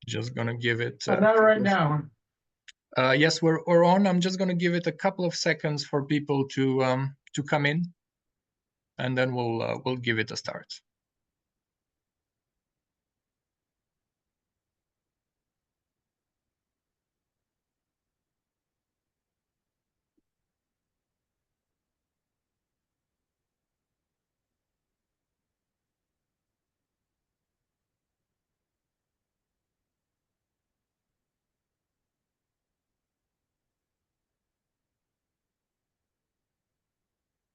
Just gonna give it. Not right now. Yes, we're on. I'm just gonna give it a couple of seconds for people to come in, and then we'll give it a start.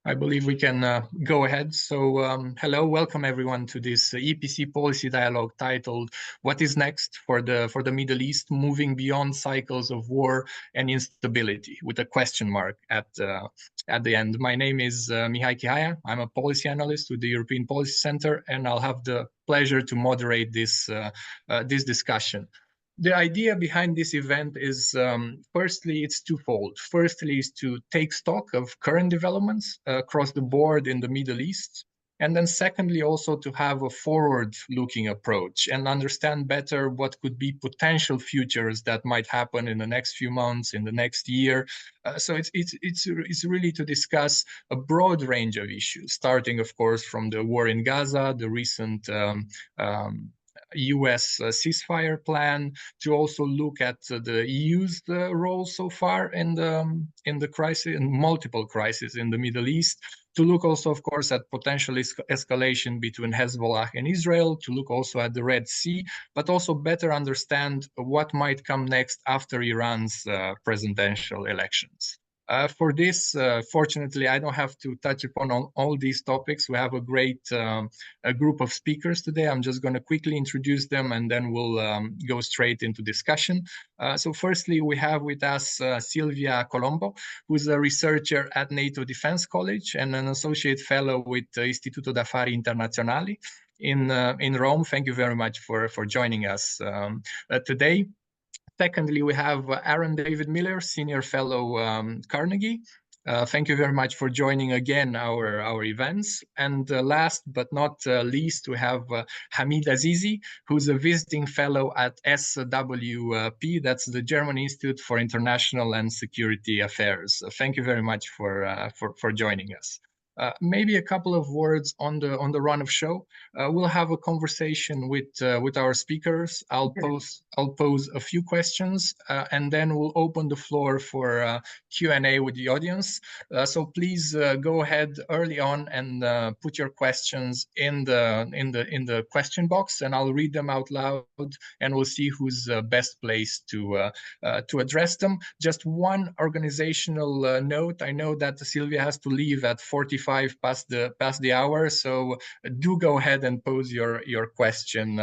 I believe we can go ahead. So hello, welcome everyone to this EPC policy dialogue titled "What is next for the Middle East, moving beyond cycles of war and instability," with a question mark at the end. My name is Mihai Chihaia. I'm a policy analyst with the European Policy Center, and I'll have the pleasure to moderate this discussion. The idea behind this event is, firstly, it's twofold. Firstly, is to take stock of current developments across the board in the Middle East. And then secondly, also to have a forward-looking approach and understand better what could be potential futures that might happen in the next few months, in the next year. So it's really to discuss a broad range of issues, starting, of course, from the war in Gaza, the recent US ceasefire plan, to also look at the EU's role so far in the crisis, in multiple crises in the Middle East, to look also, of course, at potential escalation between Hezbollah and Israel, to look also at the Red Sea, but also better understand what might come next after Iran's presidential elections. For this, fortunately, I don't have to touch upon all these topics. We have a great a group of speakers today. I'm just going to quickly introduce them, and then we'll go straight into discussion. So firstly, we have with us Silvia Colombo, who's a researcher at NATO Defense College and an associate fellow with Istituto Affari Internazionali in Rome. Thank you very much for joining us today. Secondly, we have Aaron David Miller, Senior Fellow, Carnegie. Thank you very much for joining again our events. And last but not least, we have Hamid Azizi, who's a visiting fellow at SWP, that's the German Institute for International and Security Affairs. Thank you very much for joining us. Maybe a couple of words on the run of show. We'll have a conversation with our speakers. I'll pose a few questions, and then we'll open the floor for Q&A with the audience. So please go ahead early on and put your questions in the question box, and I'll read them out loud, and we'll see who's best placed to address them. Just one organizational note. I know that Silvia has to leave at 45 past the hour, so do go ahead and pose your question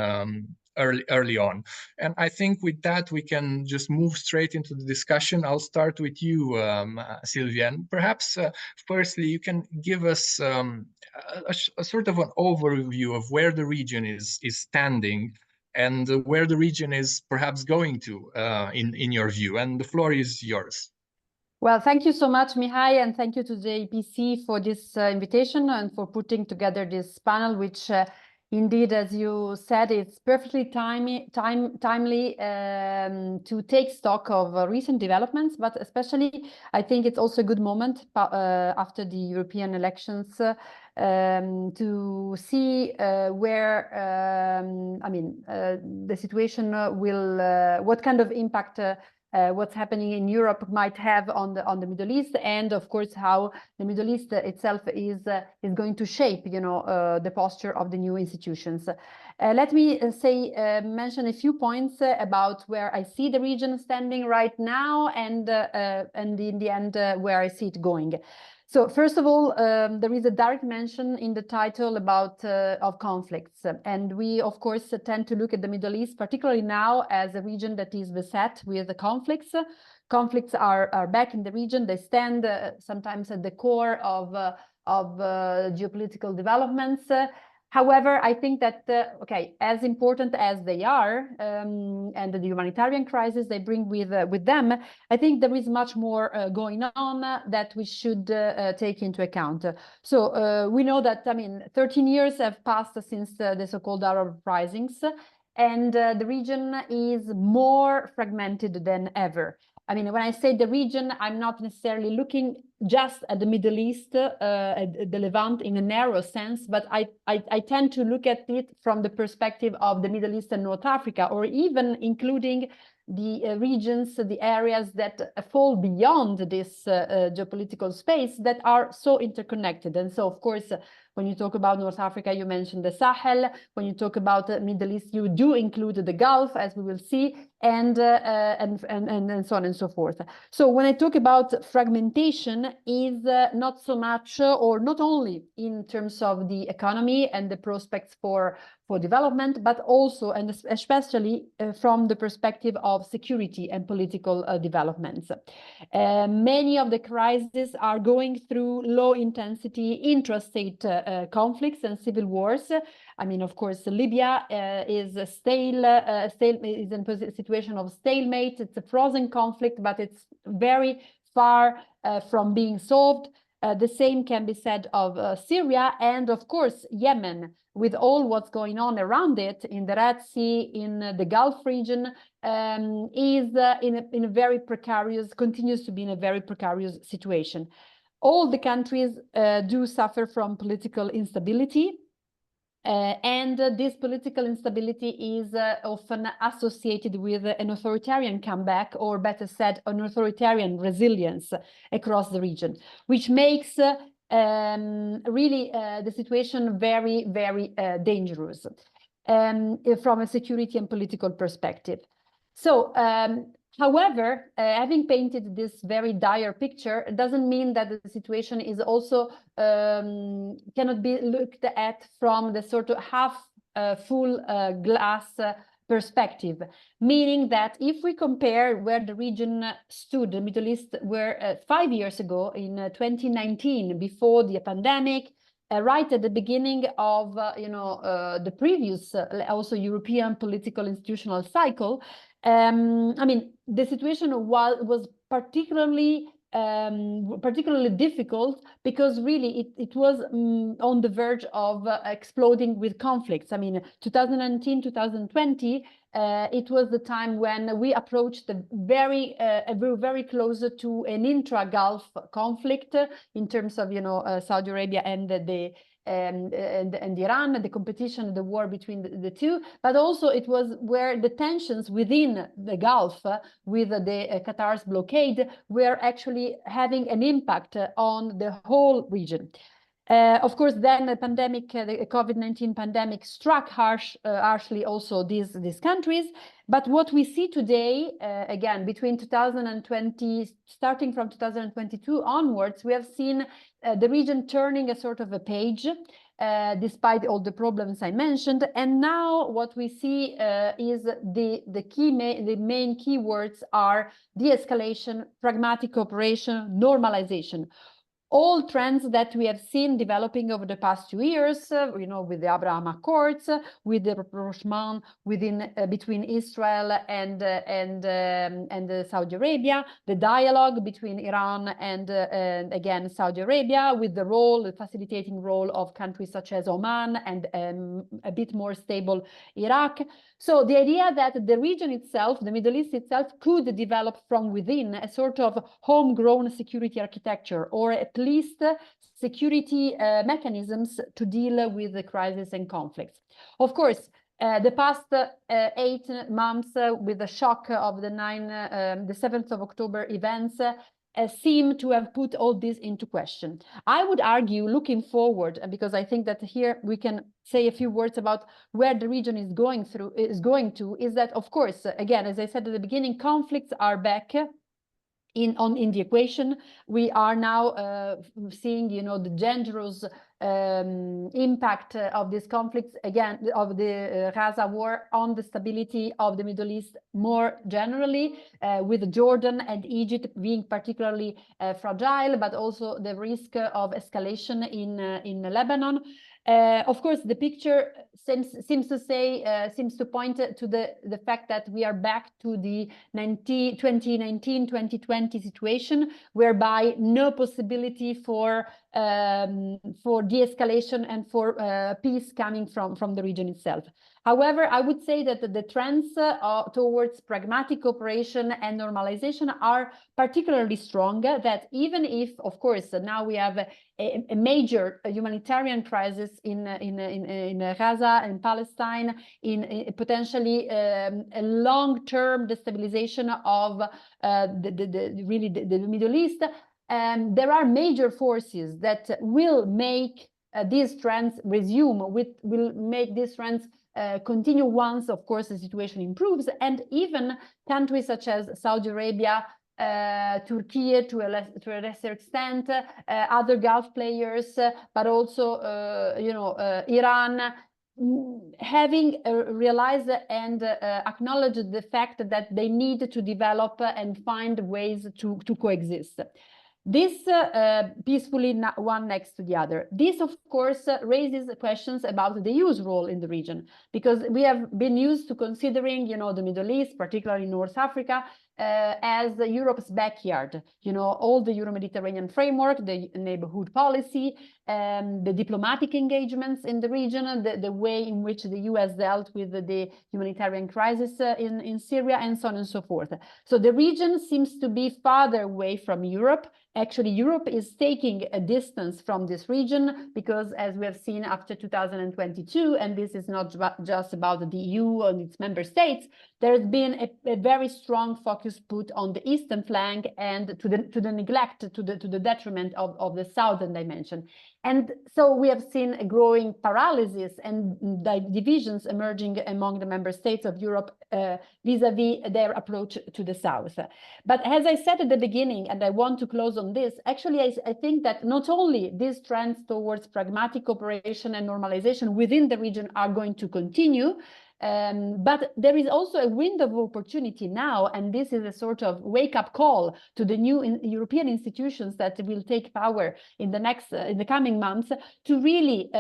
early on. And I think with that, we can just move straight into the discussion. I'll start with you, Silvia, and perhaps firstly, you can give us a sort of an overview of where the region is standing and where the region is perhaps going to in your view, and the floor is yours. Well, thank you so much, Mihai, and thank you to the EPC for this invitation and for putting together this panel, which indeed, as you said, it's perfectly timely to take stock of recent developments, but especially I think it's also a good moment after the European elections to see where, the situation will, what kind of impact what's happening in Europe might have on the Middle East, and of course how the Middle East itself is going to shape, the posture of the new institutions. Let me mention a few points about where I see the region standing right now, and in the end where I see it going. So first of all, there is a direct mention in the title about of conflicts, and we of course tend to look at the Middle East, particularly now, as a region that is beset with the conflicts. Conflicts are back in the region. They stand sometimes at the core of geopolitical developments. However, I think that, as important as they are, and the humanitarian crisis they bring with them, I think there is much more going on that we should take into account. So we know that, 13 years have passed since the so-called Arab uprisings, and the region is more fragmented than ever. I mean, when I say the region, I'm not necessarily looking just at the Middle East, at the Levant in a narrow sense, but I tend to look at it from the perspective of the Middle East and North Africa, or even including the regions, the areas that fall beyond this geopolitical space that are so interconnected. And so, of course, when you talk about North Africa, you mentioned the Sahel. When you talk about the Middle East, you do include the Gulf, as we will see, and so on and so forth. So when I talk about fragmentation, is not so much or not only in terms of the economy and the prospects for development, but also and especially from the perspective of security and political developments. Many of the crises are going through low-intensity intrastate conflicts and civil wars. I mean, of course, Libya is in a situation of stalemate. It's a frozen conflict, but it's very far from being solved. The same can be said of Syria and, of course, Yemen, with all what's going on around it in the Red Sea, in the Gulf region, is in a very precarious, continues to be in a very precarious situation. All the countries do suffer from political instability. And this political instability is often associated with an authoritarian comeback, or better said, an authoritarian resilience across the region, which makes really the situation very, very dangerous from a security and political perspective. So, however, having painted this very dire picture doesn't mean that the situation is also cannot be looked at from the sort of half full glass perspective, meaning that if we compare where the region stood, the Middle East, where 5 years ago in 2019, before the pandemic, right at the beginning of the previous also European political institutional cycle, I mean, the situation was particularly difficult because really it was on the verge of exploding with conflicts. I mean, 2019, 2020, it was the time when we approached very close to an intra-Gulf conflict in terms of Saudi Arabia and and Iran, the competition, the war between the two, but also it was where the tensions within the Gulf with the Qatar's blockade were actually having an impact on the whole region. Of course, then the pandemic, the COVID-19 pandemic struck harshly also these countries. But what we see today, again, between 2020, starting from 2022 onwards, we have seen the region turning a sort of a page, despite all the problems I mentioned. And now what we see is the main keywords are de-escalation, pragmatic cooperation, normalization. All trends that we have seen developing over the past 2 years, with the Abraham Accords, with the rapprochement between Israel and Saudi Arabia, the dialogue between Iran and again Saudi Arabia, with the facilitating role of countries such as Oman and a bit more stable Iraq. So the idea that the region itself, the Middle East itself, could develop from within a sort of homegrown security architecture, or at least security mechanisms to deal with the crisis and conflicts. Of course, the past 8 months with the shock of the 7th of October events seem to have put all this into question. I would argue, looking forward, because I think that here we can say a few words about where the region is going to, is that, of course, again, as I said at the beginning, conflicts are back in the equation. We are now seeing, the dangerous impact of these conflicts, again, of the Gaza war on the stability of the Middle East more generally, with Jordan and Egypt being particularly fragile, but also the risk of escalation in Lebanon. Of course, the picture seems to point to the fact that we are back to the 2019-2020 situation, whereby no possibility for de-escalation and for peace coming from the region itself. However, I would say that the trends towards pragmatic cooperation and normalization are particularly strong, that even if, of course, now we have a major humanitarian crisis in Gaza and Palestine, in potentially a long-term destabilization of the Middle East, there are major forces that will make these trends resume, will make these trends continue once, of course, the situation improves, and even countries such as Saudi Arabia, Turkey to a lesser extent, other Gulf players, but also, Iran, having realized and acknowledged the fact that they need to develop and find ways to coexist. This peacefully one next to the other. This, of course, raises questions about the EU's role in the region, because we have been used to considering, the Middle East, particularly North Africa, as Europe's backyard. All the Euro-Mediterranean framework, the neighborhood policy, the diplomatic engagements in the region, the way in which the EU has dealt with the humanitarian crisis in Syria, and so on and so forth. So the region seems to be farther away from Europe. Actually, Europe is taking a distance from this region because, as we have seen after 2022, and this is not just about the EU and its member states, there has been a very strong focus put on the eastern flank and to the neglect, to the detriment of the southern dimension. And so we have seen a growing paralysis and divisions emerging among the member states of Europe vis-à-vis their approach to the south. But as I said at the beginning, and I want to close on this, actually, I think that not only these trends towards pragmatic cooperation and normalization within the region are going to continue, but there is also a window of opportunity now, and this is a sort of wake-up call to the new European institutions that will take power in the coming months, to really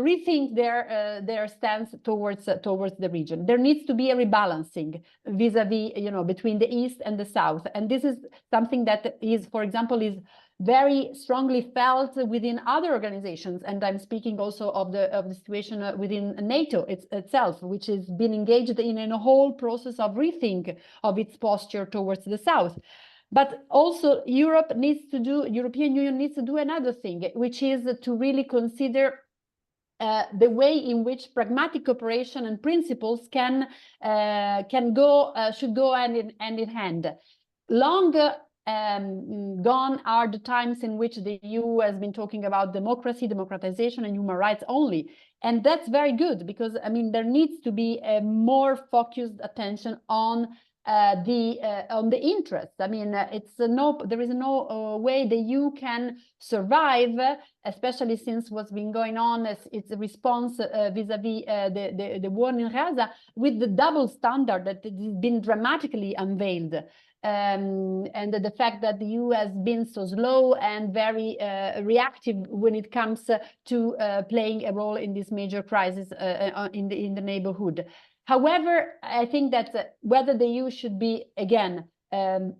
rethink their stance towards the region. There needs to be a rebalancing vis-a-vis, between the East and the South, and this is something that is, for example, is very strongly felt within other organizations, and I'm speaking also of the situation within NATO itself, which has been engaged in a whole process of rethink of its posture towards the South. But also European Union needs to do another thing, which is to really consider the way in which pragmatic cooperation and principles should go hand in hand. Long gone are the times in which the EU has been talking about democracy, democratization, and human rights only. And that's very good, because, there needs to be a more focused attention on the interests. There is no way the EU can survive, especially since what's been going on as its response vis-a-vis the war in Gaza, with the double standard that has been dramatically unveiled. And the fact that the EU has been so slow and very reactive when it comes to playing a role in this major crisis in the neighborhood. However, I think that whether the EU should be, again,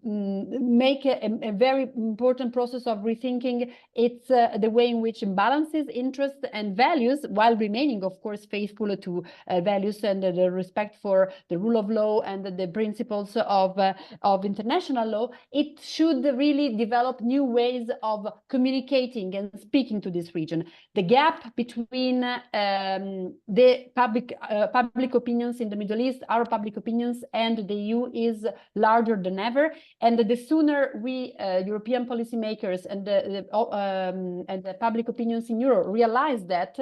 make a very important process of rethinking it's the way in which it balances interests and values, while remaining, of course, faithful to values and the respect for the rule of law and the principles of international law. It should really develop new ways of communicating and speaking to this region. The gap between the public opinions in the Middle East, our public opinions, and the EU is larger than ever, and the sooner we European policymakers and the public opinions in Europe realize that,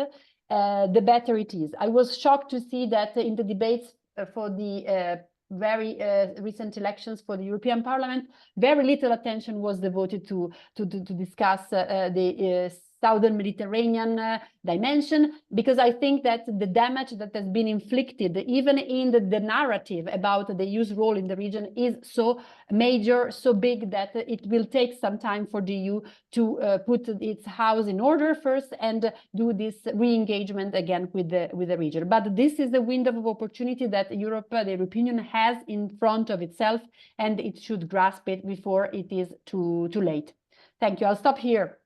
the better it is. I was shocked to see that in the debates for the very recent elections for the European Parliament, very little attention was devoted to discuss the Southern Mediterranean dimension, because I think that the damage that has been inflicted, even in the narrative about the EU's role in the region, is so major, so big, that it will take some time for the EU to put its house in order first and do this re-engagement again with the region. But this is the window of opportunity that Europe, the European Union, has in front of itself, and it should grasp it before it is too late. Thank you. I'll stop here.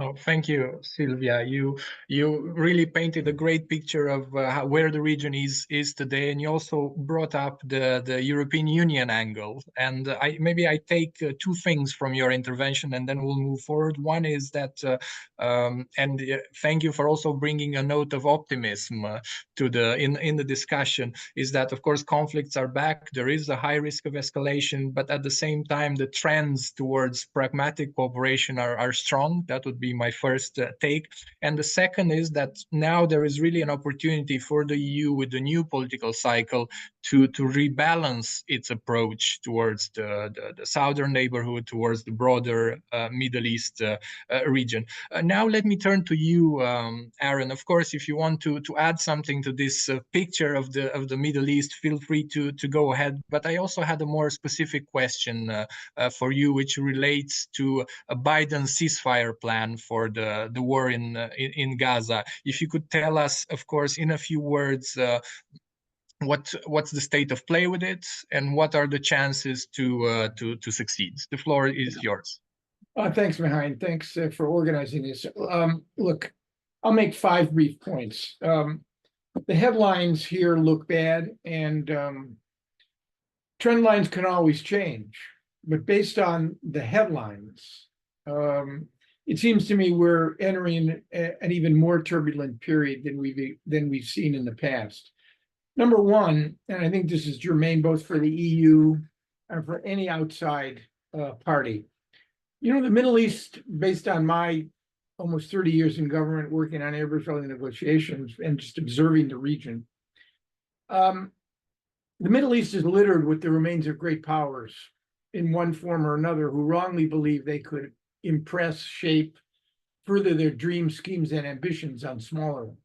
Oh, thank you, Silvia. You really painted a great picture of where the region is today, and you also brought up the European Union angle. And maybe I take two things from your intervention, and then we'll move forward. One is that, thank you for also bringing a note of optimism to in the discussion. Is that of course conflicts are back. There is a high risk of escalation, but at the same time, the trends towards pragmatic cooperation are strong. That would be my first take. And the second is that now there is really an opportunity for the EU with the new political cycle to rebalance its approach towards the southern neighborhood, towards the broader Middle East region. Now let me turn to you, Aaron. Of course, if you want to add something to this picture of the Middle East, feel free to go ahead. But I also had a more specific question for you, which relates to a Biden ceasefire plan for the war in Gaza. If you could tell us, of course, in a few words, what's the state of play with it, and what are the chances to succeed? The floor is yours. Thanks, Mihai, and thanks for organizing this. Look, I'll make 5 brief points. The headlines here look bad, and trend lines can always change. But based on the headlines, it seems to me we're entering an even more turbulent period than we've seen in the past. Number one, and I think this is germane both for the EU and for any outside party. You know, the Middle East, based on my almost 30 years in government working on Israeli negotiations and just observing the region, the Middle East is littered with the remains of great powers in one form or another who wrongly believe they could impress, shape, further their dreams, schemes, and ambitions on smaller ones.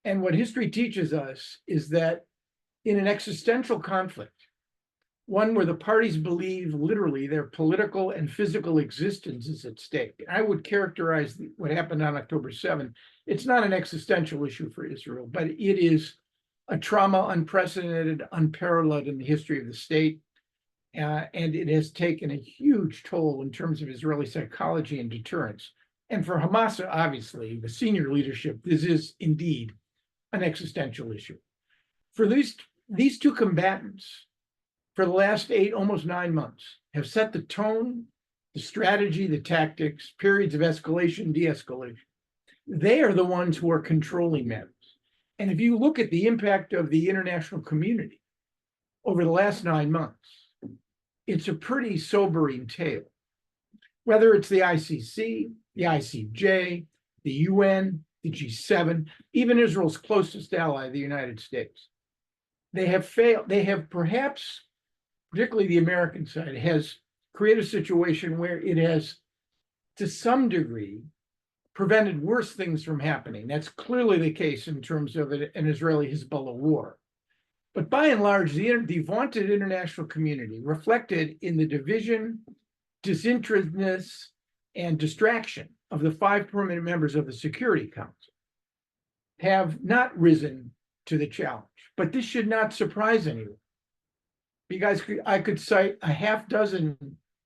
And what history teaches us is that in an existential conflict, one where the parties believe literally their political and physical existence is at stake. I would characterize what happened on October 7th. It's not an existential issue for Israel, but it is a trauma unprecedented, unparalleled in the history of the state. And it has taken a huge toll in terms of Israeli psychology and deterrence. And for Hamas, obviously, the senior leadership, this is indeed an existential issue. For these two combatants, for the last 8, almost 9 months, have set the tone, the strategy, the tactics, periods of escalation, de-escalation. They are the ones who are controlling matters. And if you look at the impact of the international community over the last 9 months, it's a pretty sobering tale. Whether it's the ICC, the ICJ, the UN, the G7, even Israel's closest ally, the United States, they have failed. They have perhaps, particularly the American side, has created a situation where it has, to some degree, prevented worse things from happening. That's clearly the case in terms of an Israeli-Hezbollah war. But by and large, the vaunted international community, reflected in the division, disinterestedness, and distraction of the 5 permanent members of the Security Council, have not risen to the challenge. But this should not surprise anyone, because I could cite a half dozen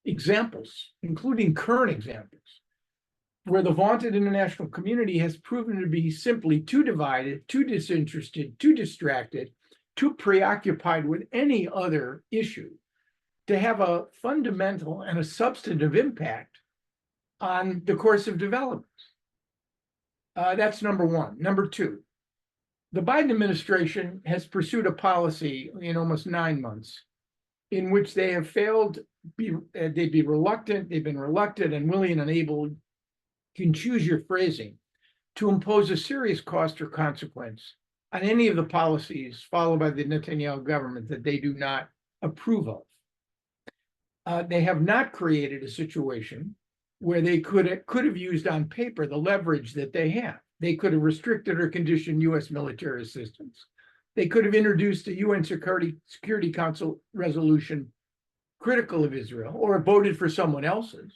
examples, including current examples, where the vaunted international community has proven to be simply too divided, too disinterested, too distracted, too preoccupied with any other issue to have a fundamental and a substantive impact on the course of developments. That's number one. Number two, the Biden administration has pursued a policy in almost 9 months in which they have failed. They've been reluctant and willing and unable, you can choose your phrasing, to impose a serious cost or consequence on any of the policies followed by the Netanyahu government that they do not approve of. They have not created a situation where they could have used on paper the leverage that they have. They could have restricted or conditioned U.S. military assistance. They could have introduced a UN Security Council resolution critical of Israel, or voted for someone else's.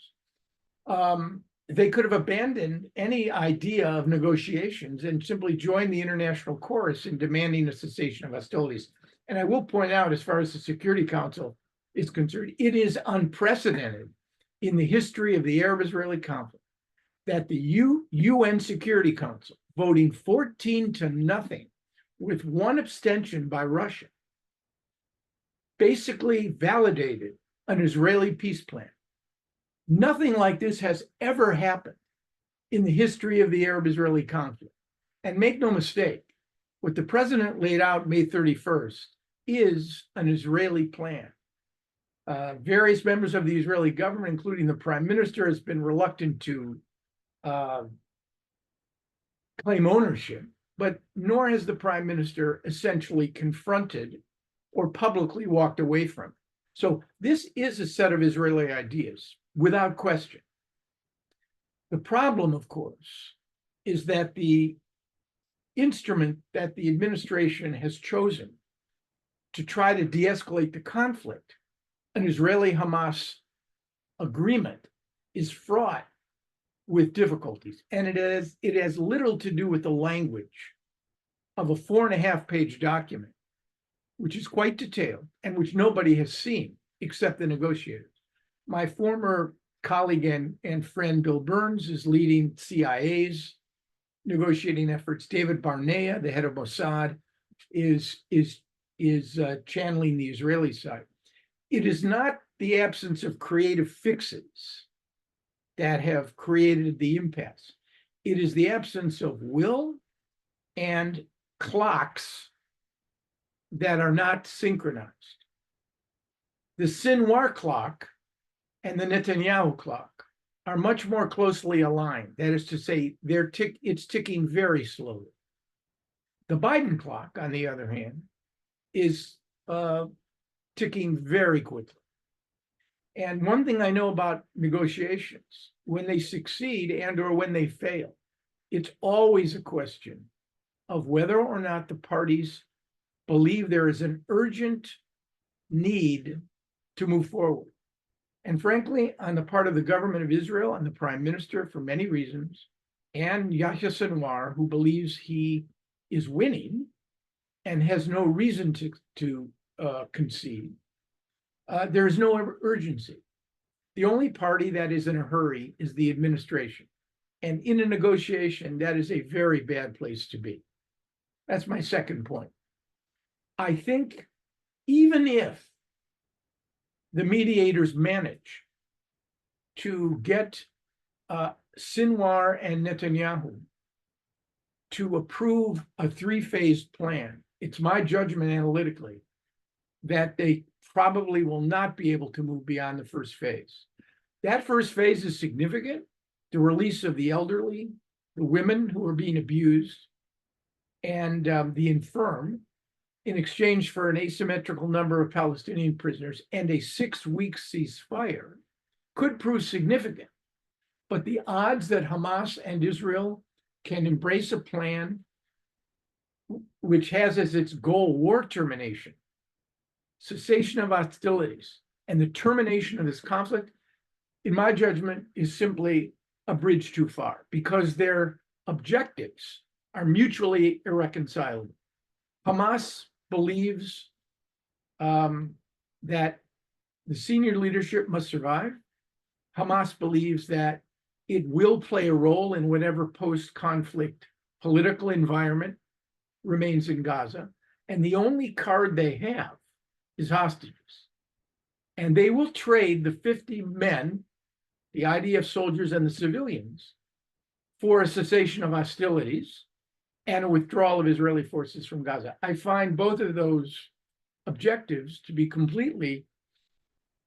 They could have abandoned any idea of negotiations and simply joined the international chorus in demanding a cessation of hostilities. And I will point out, as far as the Security Council is concerned, it is unprecedented in the history of the Arab-Israeli conflict that the UN Security Council, voting 14-0 with one abstention by Russia, basically validated an Israeli peace plan. Nothing like this has ever happened in the history of the Arab-Israeli conflict. And make no mistake, what the president laid out May 31st is an Israeli plan. Various members of the Israeli government, including the prime minister, has been reluctant to claim ownership, but nor has the prime minister essentially confronted or publicly walked away from it. So this is a set of Israeli ideas, without question. The problem, of course, is that the instrument that the administration has chosen to try to de-escalate the conflict, an Israeli-Hamas agreement, is fraught with difficulties. And it has little to do with the language of a 4.5-page document, which is quite detailed and which nobody has seen except the negotiators. My former colleague and friend Bill Burns is leading CIA's negotiating efforts. David Barnea, the head of Mossad, is channeling the Israeli side. It is not the absence of creative fixes that have created the impasse. It is the absence of will and clocks that are not synchronized. The Sinwar clock and the Netanyahu clock are much more closely aligned. That is to say, it's ticking very slowly. The Biden clock, on the other hand, is ticking very quickly. And one thing I know about negotiations, when they succeed and or when they fail, it's always a question of whether or not the parties believe there is an urgent need to move forward. And frankly, on the part of the government of Israel and the prime minister, for many reasons, and Yahya Sinwar, who believes he is winning and has no reason to concede, there is no urgency. The only party that is in a hurry is the administration. And in a negotiation, that is a very bad place to be. That's my second point. I think even if the mediators manage to get Sinwar and Netanyahu to approve a 3-phased plan, it's my judgment analytically that they probably will not be able to move beyond the first phase. That first phase is significant: the release of the elderly, the women who are being abused, and the infirm, in exchange for an asymmetrical number of Palestinian prisoners and a 6-week ceasefire, could prove significant. But the odds that Hamas and Israel can embrace a plan which has as its goal war termination, cessation of hostilities, and the termination of this conflict, in my judgment, is simply a bridge too far, because their objectives are mutually irreconcilable. Hamas believes that the senior leadership must survive. Hamas believes that it will play a role in whatever post-conflict political environment remains in Gaza. And the only card they have is hostages. And they will trade the 50 men, the IDF soldiers and the civilians, for a cessation of hostilities and a withdrawal of Israeli forces from Gaza. I find both of those objectives to be completely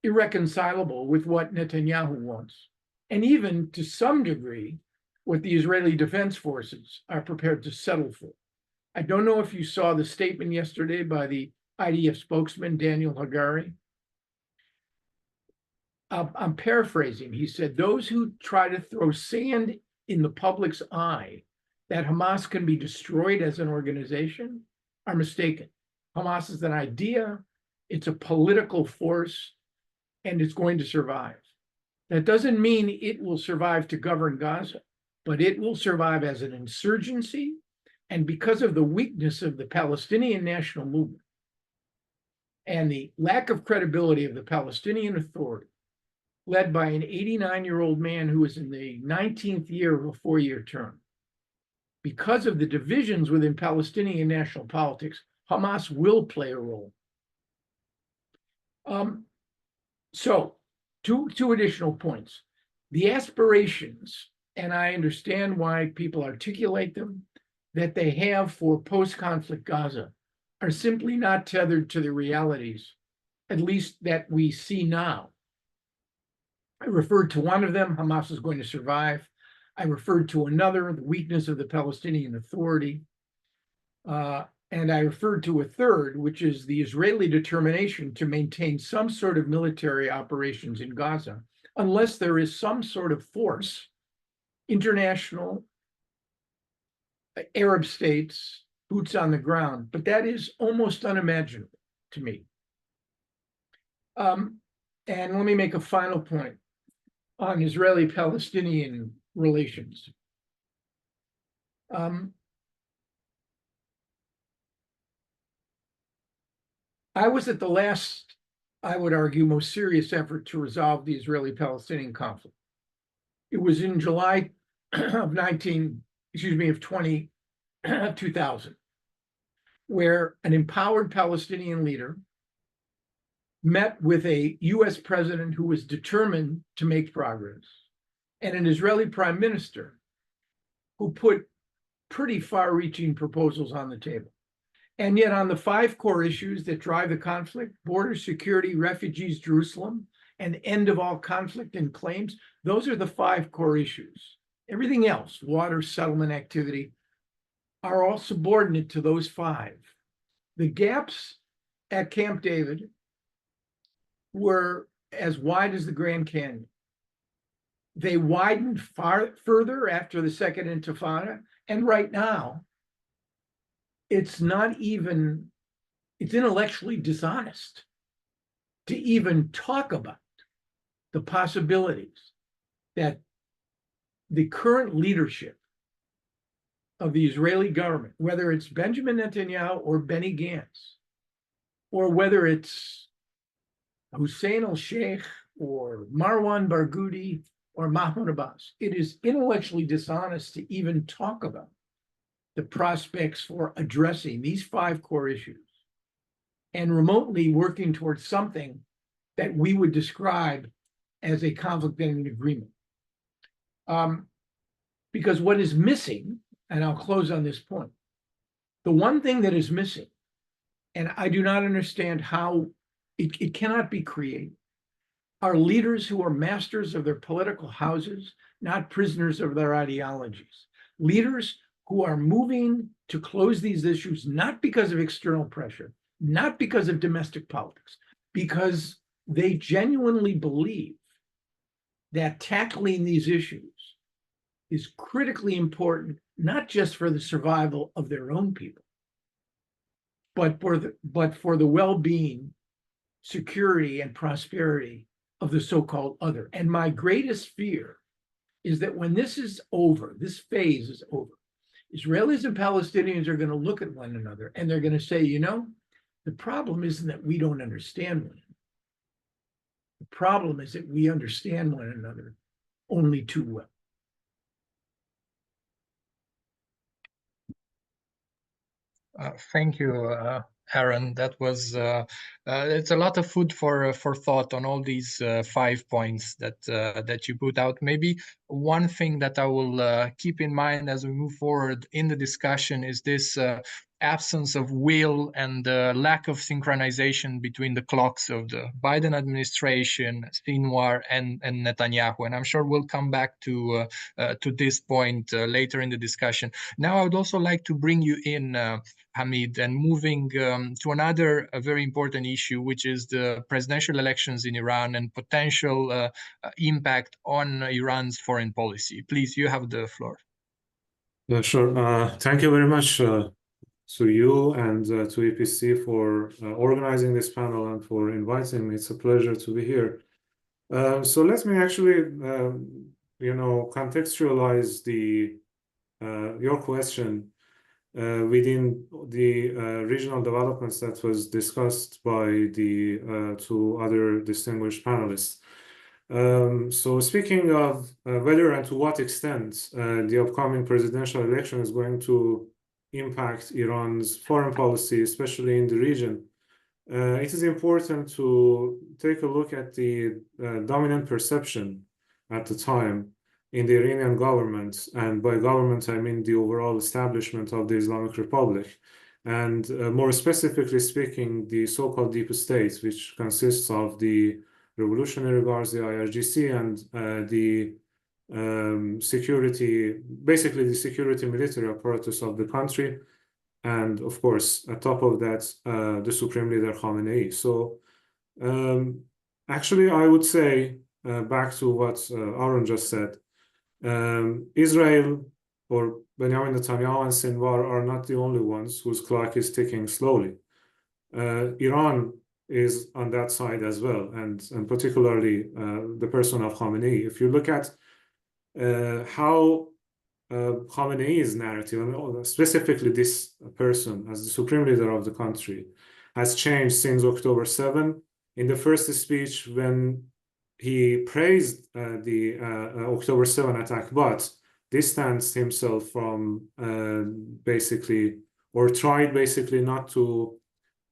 irreconcilable with what Netanyahu wants, and even to some degree what the Israeli Defense Forces are prepared to settle for. I don't know if you saw the statement yesterday by the IDF spokesman, Daniel Hagari. I'm paraphrasing. He said, those who try to throw sand in the public's eye that Hamas can be destroyed as an organization are mistaken. Hamas is an idea, it's a political force, and it's going to survive. That doesn't mean it will survive to govern Gaza, but it will survive as an insurgency. And because of the weakness of the Palestinian national movement and the lack of credibility of the Palestinian Authority, led by an 89-year-old man who is in the 19th year of a 4-year term. Because of the divisions within Palestinian national politics, Hamas will play a role. So, two additional points. The aspirations, and I understand why people articulate them, that they have for post-conflict Gaza are simply not tethered to the realities, at least that we see now. I referred to one of them, Hamas is going to survive. I referred to another, the weakness of the Palestinian Authority. And I referred to a third, which is the Israeli determination to maintain some sort of military operations in Gaza, unless there is some sort of force, international, Arab states, boots on the ground. But that is almost unimaginable to me. And let me make a final point on Israeli-Palestinian relations. I was at the last, I would argue, most serious effort to resolve the Israeli-Palestinian conflict. It was in July of 2000, where an empowered Palestinian leader met with a US president who was determined to make progress, and an Israeli prime minister who put pretty far-reaching proposals on the table. And yet on the 5 core issues that drive the conflict, border security, refugees, Jerusalem, and end of all conflict and claims, those are the 5 core issues. Everything else, water, settlement activity, are all subordinate to those 5. The gaps at Camp David were as wide as the Grand Canyon. They widened further after the Second Intifada, and right now, it's intellectually dishonest to even talk about the possibilities that the current leadership of the Israeli government, whether it's Benjamin Netanyahu or Benny Gantz, or whether it's Hussein al-Sheikh or Marwan Barghouti or Mahmoud Abbas, it is intellectually dishonest to even talk about the prospects for addressing these 5 core issues and remotely working towards something that we would describe as a conflict-ending agreement. Because what is missing, and I'll close on this point, the one thing that is missing, and I do not understand how it cannot be created, are leaders who are masters of their political houses, not prisoners of their ideologies. Leaders who are moving to close these issues, not because of external pressure, not because of domestic politics, because they genuinely believe that tackling these issues is critically important, not just for the survival of their own people, but for the well-being, security, and prosperity of the so-called other. And my greatest fear is that when this is over, this phase is over, Israelis and Palestinians are going to look at one another and they're going to say, you know, the problem isn't that we don't understand one another. The problem is that we understand one another only too well. Thank you, Aaron. That was it's a lot of food for thought on all these 5 points that you put out. Maybe one thing that I will keep in mind as we move forward in the discussion is this absence of will and lack of synchronization between the clocks of the Biden administration, Sinwar, and Netanyahu. And I'm sure we'll come back to this point later in the discussion. Now, I would also like to bring you in, Hamid, and moving to another very important issue, which is the presidential elections in Iran and potential impact on Iran's foreign policy. Please, you have the floor. Yeah, sure. Thank you very much to you and to EPC for organizing this panel and for inviting me. It's a pleasure to be here. So let me actually, contextualize your question within the regional developments that was discussed by the 2 other distinguished panelists. So speaking of whether and to what extent the upcoming presidential election is going to impact Iran's foreign policy, especially in the region, it is important to take a look at the dominant perception at the time in the Iranian government, and by government I mean the overall establishment of the Islamic Republic, and more specifically speaking, the so-called deep state, which consists of the Revolutionary Guards, the IRGC, and the security, basically the security military apparatus of the country, and of course, at top of that, the Supreme Leader Khamenei. So actually, I would say, back to what Aaron just said, Israel or Benjamin Netanyahu and Sinwar are not the only ones whose clock is ticking slowly. Iran is on that side as well, and particularly the person of Khamenei. If you look at how Khamenei's narrative, and specifically this person as the supreme leader of the country, has changed since October 7. In the first speech, when he praised the October 7 attack, but distanced himself from basically, or tried basically not to,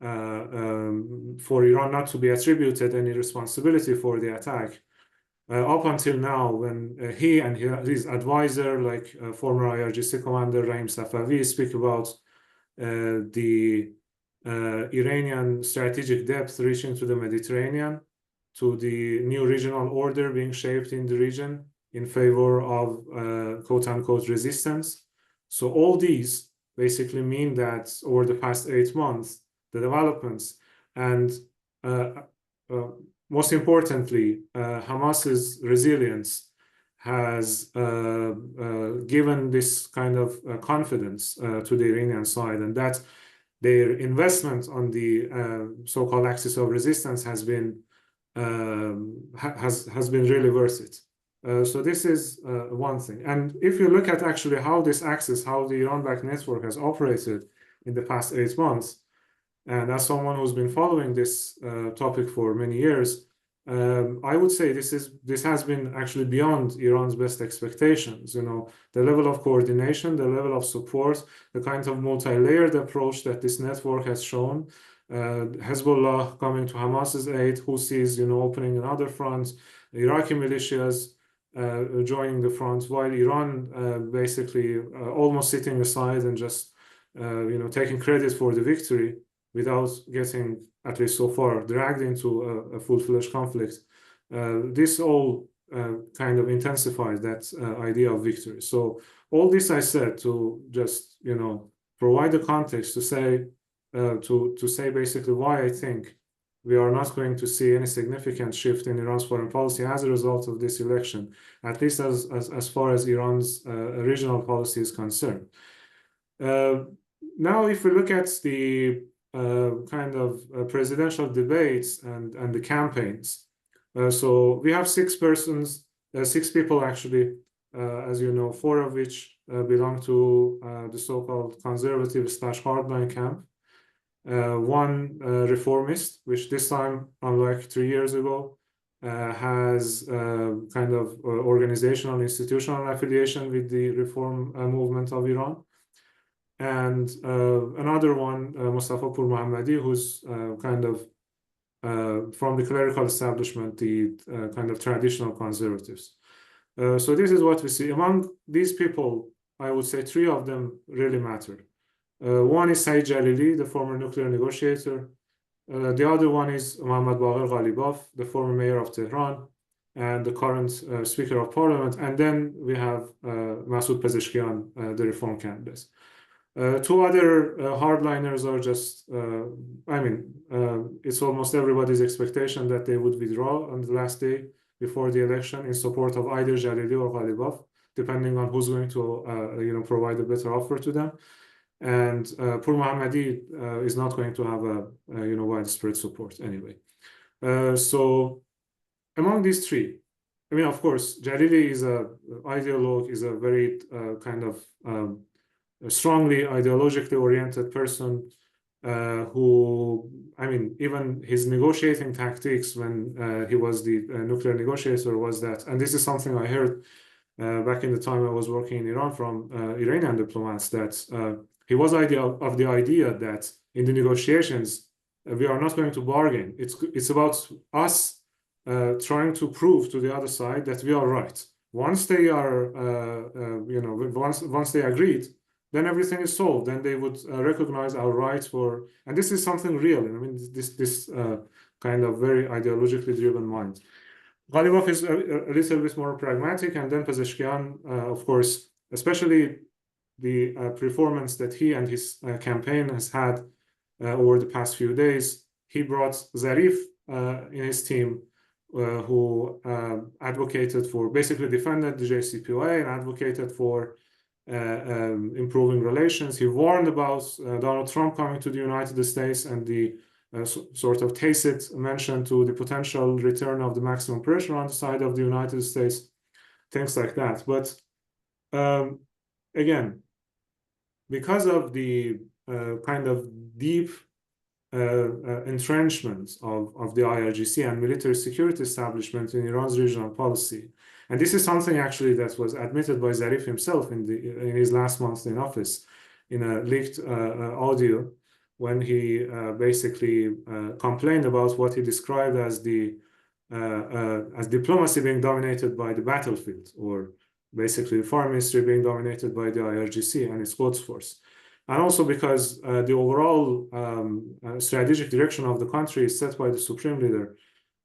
for Iran not to be attributed any responsibility for the attack, up until now, when he and his advisor, like former IRGC commander Rahim Safavi, speak about the Iranian strategic depth reaching to the Mediterranean, to the new regional order being shaped in the region in favor of quote-unquote resistance. So all these basically mean that over the past 8 months, the developments and most importantly, Hamas's resilience has given this kind of confidence to the Iranian side, and that their investment on the so-called axis of resistance has been really worth it. So this is one thing. And if you look at actually how this axis, how the Iran-backed network has operated in the past 8 months, and as someone who's been following this topic for many years, I would say this has been actually beyond Iran's best expectations. You know, the level of coordination, the level of support, the kind of multi-layered approach that this network has shown. Hezbollah coming to Hamas's aid, Houthis, opening another front, Iraqi militias joining the front, while Iran basically almost sitting aside and just taking credit for the victory, without getting, at least so far, dragged into a full-fledged conflict. This all kind of intensifies that idea of victory. So all this I said to just, provide the context to say, to say basically why I think we are not going to see any significant shift in Iran's foreign policy as a result of this election, at least as far as Iran's regional policy is concerned. Now, if we look at the kind of presidential debates and the campaigns. So we have 6 people actually, as you know, 4 of which belong to the so-called conservative / hardline camp. 1 reformist, which this time, unlike 3 years ago, has kind of organizational, institutional affiliation with the reform movement of Iran. And another one, Mustafa Pur Mohammadi, who's kind of from the clerical establishment, the kind of traditional conservatives. So this is what we see. Among these people, I would say 3 of them really matter. One is Saeed Jalili, the former nuclear negotiator. The other one is Mohammad Baqir Ghalibaf, the former mayor of Tehran and the current Speaker of Parliament. And then we have Masoud Pezeshkian, the reform candidate. 2 other hardliners are just, it's almost everybody's expectation that they would withdraw on the last day before the election in support of either Jalili or Ghalibaf, depending on who's going to, provide a better offer to them. And Pur Mohammadi is not going to have a, widespread support anyway. So among these 3, of course, Jalili is a ideologue, is a very kind of a strongly ideologically oriented person, who, I mean, even his negotiating tactics when he was the nuclear negotiator was that, and this is something I heard back in the time I was working in Iran from Iranian diplomats, that he was of the idea that in the negotiations we are not going to bargain. It's about us trying to prove to the other side that we are right. Once they are, once they agreed, then everything is solved. Then they would recognize our rights for, and this is something real. I mean, this kind of very ideologically driven mind. Ghalibaf is a little bit more pragmatic, and then Pezeshkian, of course, especially the performance that he and his campaign has had over the past few days. He brought Zarif in his team, who advocated for, basically defended the JCPOA and advocated for improving relations. He warned about Donald Trump coming to the United States and the sort of tacit mention to the potential return of the maximum pressure on the side of the United States, things like that. But again, because of the kind of deep entrenchment of the IRGC and military security establishment in Iran's regional policy, and this is something actually that was admitted by Zarif himself in his last month in office, in a leaked audio, when he basically complained about what he described as as diplomacy being dominated by the battlefield, or basically the foreign ministry being dominated by the IRGC and its quotes force. And also because the overall strategic direction of the country is set by the supreme leader,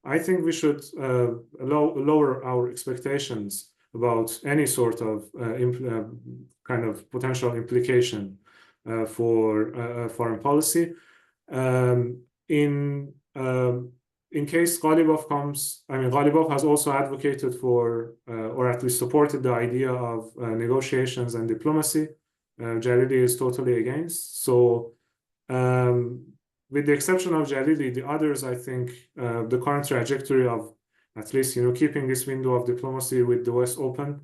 I think we should lower our expectations about any sort of kind of potential implication for foreign policy. In case Ghalibaf comes, I mean, Ghalibaf has also advocated for, or at least supported the idea of negotiations and diplomacy. Jalili is totally against. So with the exception of Jalili, the others, I think the current trajectory of at least, keeping this window of diplomacy with the West open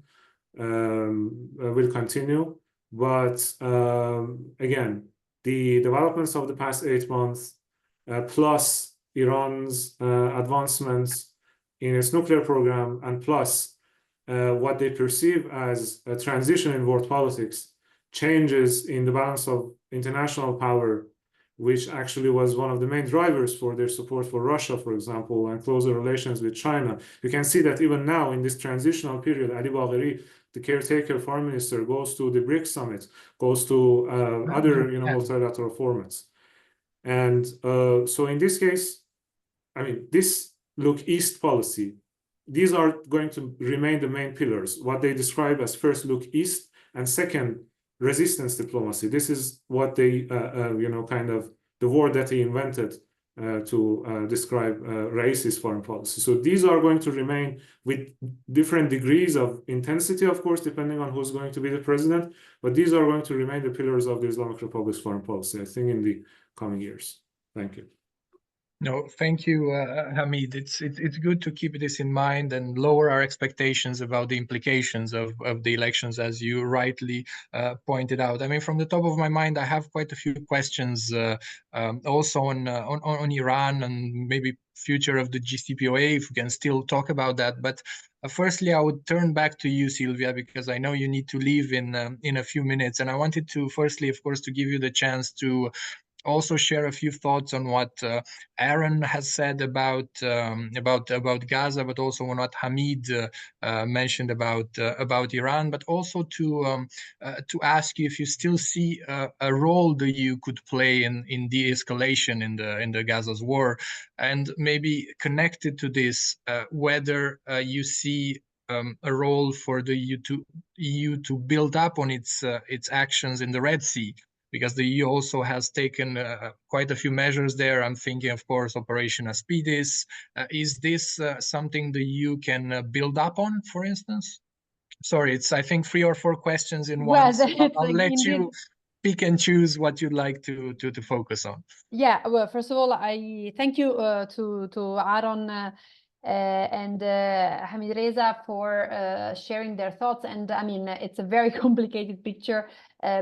will continue. But again, the developments of the past 8 months, plus Iran's advancements in its nuclear program, and plus what they perceive as a transition in world politics, changes in the balance of international power, which actually was one of the main drivers for their support for Russia, for example, and closer relations with China. You can see that even now in this transitional period, Ali Bagheri, the caretaker foreign minister, goes to the BRICS summit, goes to other multilateral formats. And so in this case, I mean, this look east policy, these are going to remain the main pillars, what they describe as first look east, and second, resistance diplomacy. This is what they, kind of the word that he invented to describe racist foreign policy. So these are going to remain with different degrees of intensity, of course, depending on who's going to be the president, but these are going to remain the pillars of the Islamic Republic's foreign policy, I think, in the coming years. Thank you. No, thank you, Hamid. It's good to keep this in mind and lower our expectations about the implications of the elections, as you rightly pointed out. I mean, from the top of my mind, I have quite a few questions also on Iran and maybe future of the JCPOA, if we can still talk about that. But firstly, I would turn back to you, Silvia, because I know you need to leave in a few minutes, and I wanted to firstly, of course, to give you the chance to also share a few thoughts on what Aaron has said about Gaza, but also on what Hamid mentioned about Iran, but also to ask you if you still see a role that you could play in de-escalation in the Gaza's war, and maybe connected to this, whether you see a role for the EU to build up on its actions in the Red Sea, because the EU also has taken quite a few measures there. I'm thinking, of course, Operation Aspidis. Is this something the EU can build up on, for instance? Sorry, it's, I think, 3 or 4 questions in one. So I'll let you pick and choose what you'd like to focus on. Yeah, well, first of all, I thank you to Aaron and Hamidreza for sharing their thoughts. And I mean, it's a very complicated picture,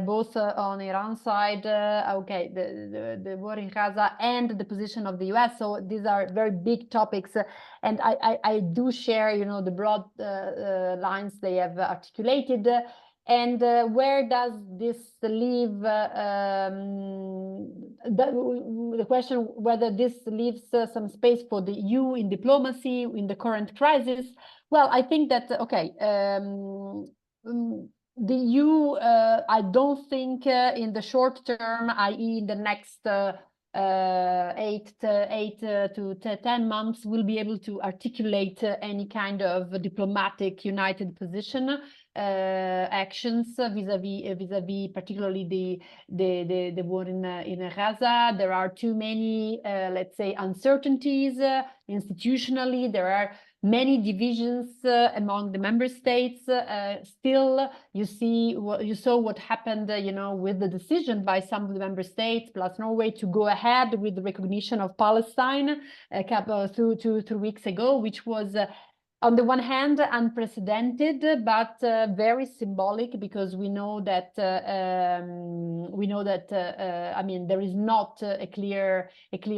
both on Iran side, okay, the war in Gaza and the position of the US. So these are very big topics, and I do share, you know, the broad lines they have articulated. And where does this leave the question whether this leaves some space for the EU in diplomacy in the current crisis? Well, I think that, okay, the EU, I don't think in the short term, i.e. in the next 8 to 10 months, will be able to articulate any kind of diplomatic united position actions vis-a-vis particularly the war in Gaza. There are too many, let's say, uncertainties institutionally. There are many divisions among the member states. Still, you saw what happened, you know, with the decision by some of the member states, plus Norway, to go ahead with the recognition of Palestine a couple 2 weeks ago, which was on the one hand unprecedented, but very symbolic, because we know that I mean, there is not a clear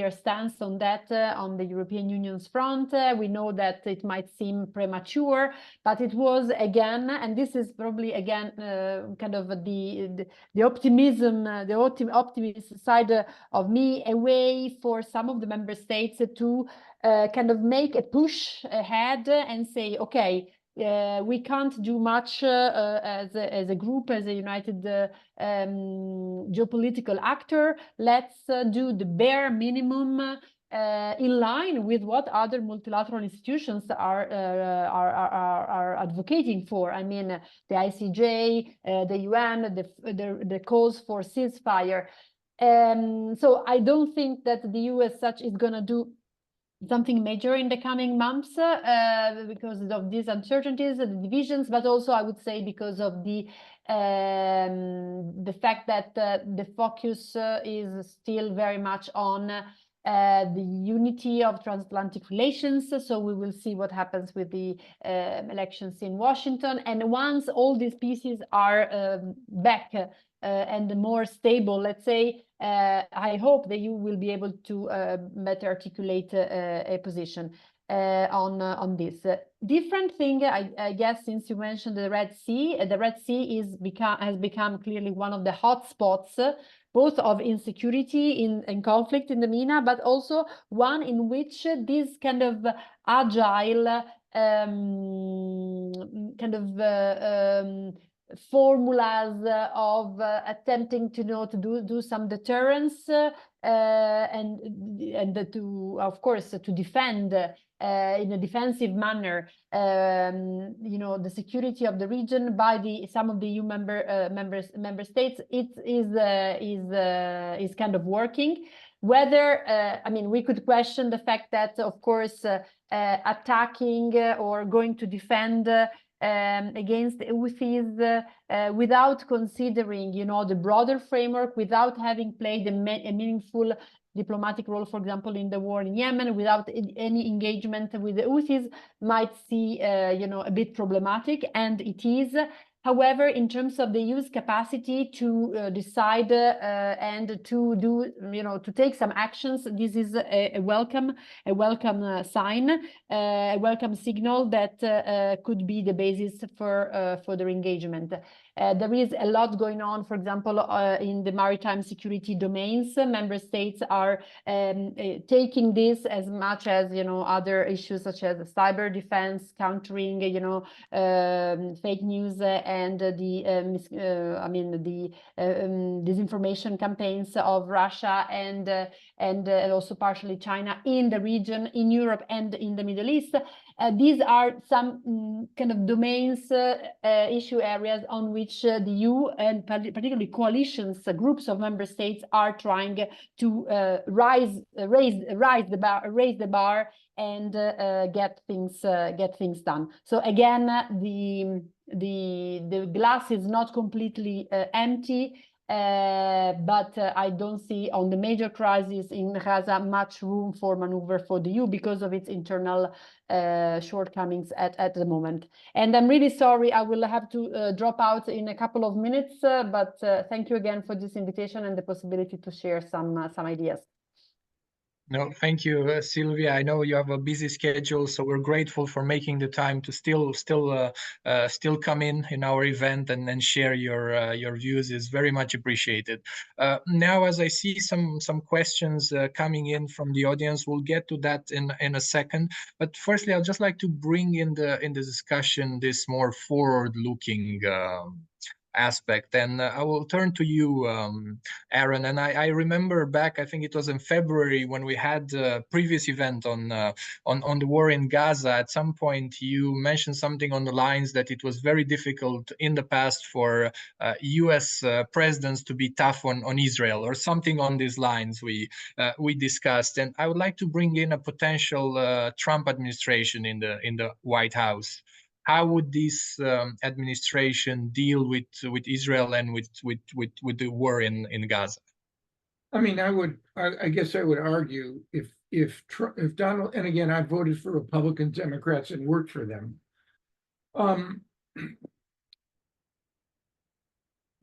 stance on that on the European Union's front. We know that it might seem premature, but it was again, and this is probably again kind of the optimism, the optimist side of me, a way for some of the member states to kind of make a push ahead and say, okay, we can't do much as a group, as a united geopolitical actor. Let's do the bare minimum in line with what other multilateral institutions are advocating for. I mean, the ICJ, the UN, the calls for ceasefire. So I don't think that the EU as such is going to do something major in the coming months because of these uncertainties, the divisions, but also I would say because of the fact that the focus is still very much on the unity of transatlantic relations. So we will see what happens with the elections in Washington. And once all these pieces are back and more stable, let's say, I hope that you will be able to better articulate a position on this. Different thing, I guess, since you mentioned the Red Sea has become clearly one of the hot spots, both of insecurity and conflict in the MENA, but also one in which this kind of agile kind of formulas of attempting to do some deterrence and to, of course, to defend in a defensive manner, you know, the security of the region by some of the EU member states. It is kind of working. Whether I mean, we could question the fact that, of course, attacking or going to defend against Houthis without considering, you know, the broader framework, without having played a meaningful diplomatic role, for example, in the war in Yemen, without any engagement with the Houthis, might see, you know, a bit problematic, and it is. However, in terms of the EU's capacity to decide and to do, you know, to take some actions, this is a welcome sign, a welcome signal that could be the basis for further engagement. There is a lot going on, for example, in the maritime security domains. Member states are taking this as much as, you know, other issues such as cyber defense, countering, you know, fake news and the disinformation campaigns of Russia and also partially China in the region, in Europe and in the Middle East. These are some kind of domains, issue areas on which the EU and particularly coalitions, groups of member states are trying to raise the bar and get things done. So again, the glass is not completely empty. but I don't see on the major crisis in Gaza much room for maneuver for the EU because of its internal shortcomings at the moment. And I'm really sorry, I will have to drop out in a couple of minutes, but thank you again for this invitation and the possibility to share some ideas. No, thank you, Silvia. I know you have a busy schedule, so we're grateful for making the time to still come in our event and share your views. Is very much appreciated. Now, as I see some questions coming in from the audience, we'll get to that in a second. But firstly, I'd just like to bring in the discussion this more forward-looking aspect, and I will turn to you, Aaron. And I remember back, I think it was in February, when we had a previous event on the war in Gaza. At some point, you mentioned something on the lines that it was very difficult in the past for U.S. presidents to be tough on Israel, or something on these lines we discussed. And I would like to bring in a potential Trump administration in the White House. How would this administration deal with Israel and with the war in Gaza? I mean, I guess I would argue if Donald, and again, I voted for Republicans, Democrats, and worked for them. Let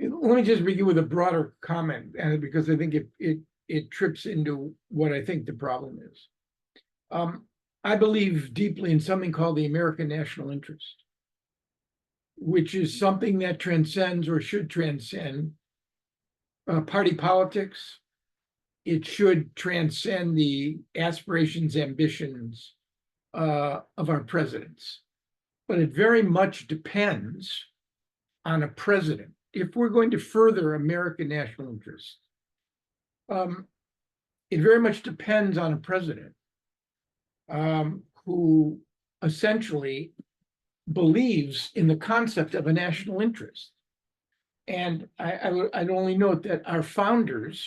me just begin with a broader comment, and because I think it trips into what I think the problem is. I believe deeply in something called the American national interest, which is something that transcends or should transcend party politics. It should transcend the aspirations, ambitions of our presidents. But it very much depends on a president. If we're going to further American national interest, it very much depends on a president who essentially believes in the concept of a national interest. And I'd only note that our founders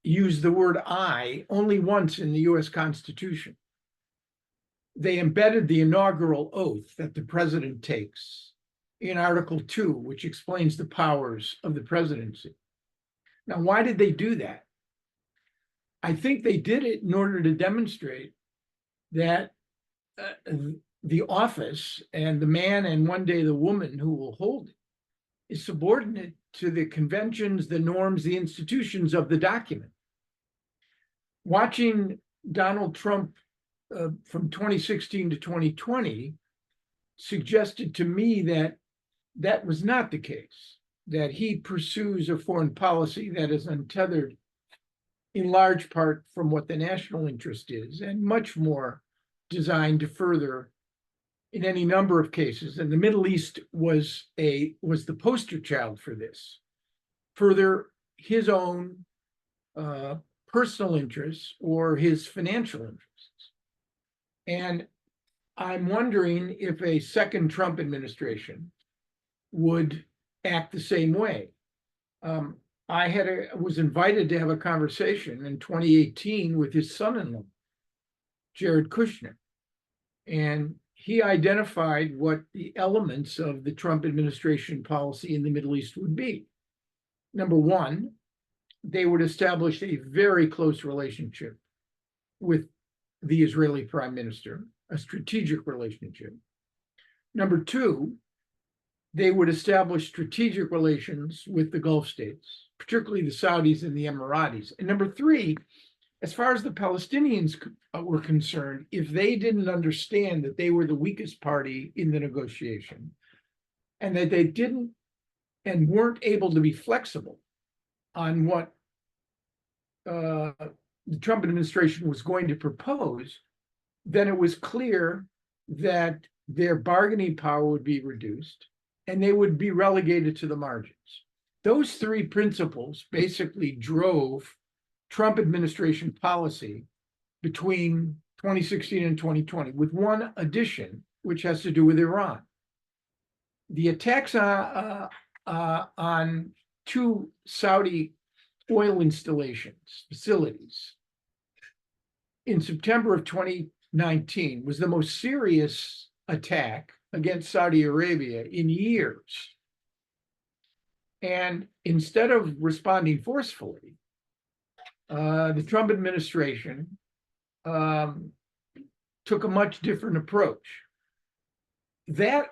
used the word I only once in the US Constitution. They embedded the inaugural oath that the president takes in Article 2, which explains the powers of the presidency. Now, why did they do that? I think they did it in order to demonstrate that the office and the man and one day the woman who will hold it is subordinate to the conventions, the norms, the institutions of the document. Watching Donald Trump from 2016 to 2020 suggested to me that that was not the case, that he pursues a foreign policy that is untethered in large part from what the national interest is, and much more designed to further, in any number of cases, and the Middle East was the poster child for this, further his own personal interests or his financial interests. And I'm wondering if a second Trump administration would act the same way. I was invited to have a conversation in 2018 with his son-in-law, Jared Kushner, and he identified what the elements of the Trump administration policy in the Middle East would be. Number one, they would establish a very close relationship with the Israeli prime minister, a strategic relationship. Number two, they would establish strategic relations with the Gulf states, particularly the Saudis and the Emiratis. And number three, as far as the Palestinians were concerned, if they didn't understand that they were the weakest party in the negotiation, and that they didn't and weren't able to be flexible on what the Trump administration was going to propose, then it was clear that their bargaining power would be reduced and they would be relegated to the margins. Those three principles basically drove Trump administration policy between 2016 and 2020, with one addition, which has to do with Iran. The attacks on two Saudi oil installations, facilities, in September of 2019 was the most serious attack against Saudi Arabia in years. And instead of responding forcefully, the Trump administration took a much different approach. That,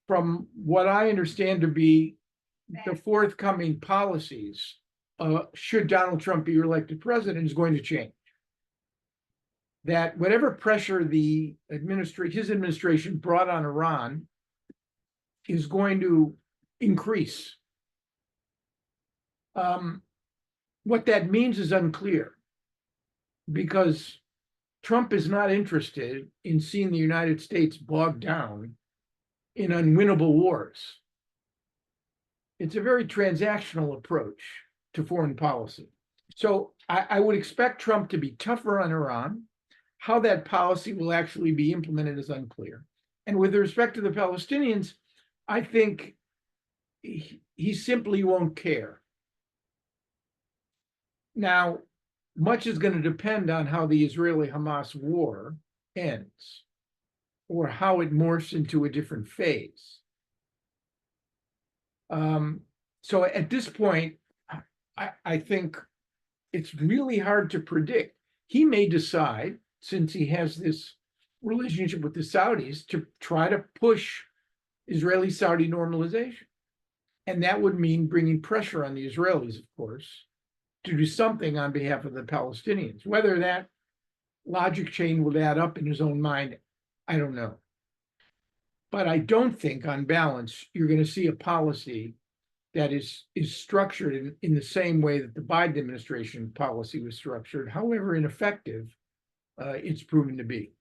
from what I understand to be the forthcoming policies, should Donald Trump be elected president, is going to change. That whatever pressure his administration brought on Iran is going to increase. What that means is unclear, because Trump is not interested in seeing the United States bogged down in unwinnable wars. It's a very transactional approach to foreign policy. So I would expect Trump to be tougher on Iran. How that policy will actually be implemented is unclear. And with respect to the Palestinians, I think he simply won't care. Now, much is going to depend on how the Israeli-Hamas war ends, or how it morphs into a different phase. So at this point, I think it's really hard to predict. He may decide, since he has this relationship with the Saudis, to try to push Israeli-Saudi normalization. And that would mean bringing pressure on the Israelis, of course, to do something on behalf of the Palestinians. Whether that logic chain will add up in his own mind, I don't know. But I don't think, on balance, you're going to see a policy that is structured in the same way that the Biden administration policy was structured, however ineffective it's proven to be.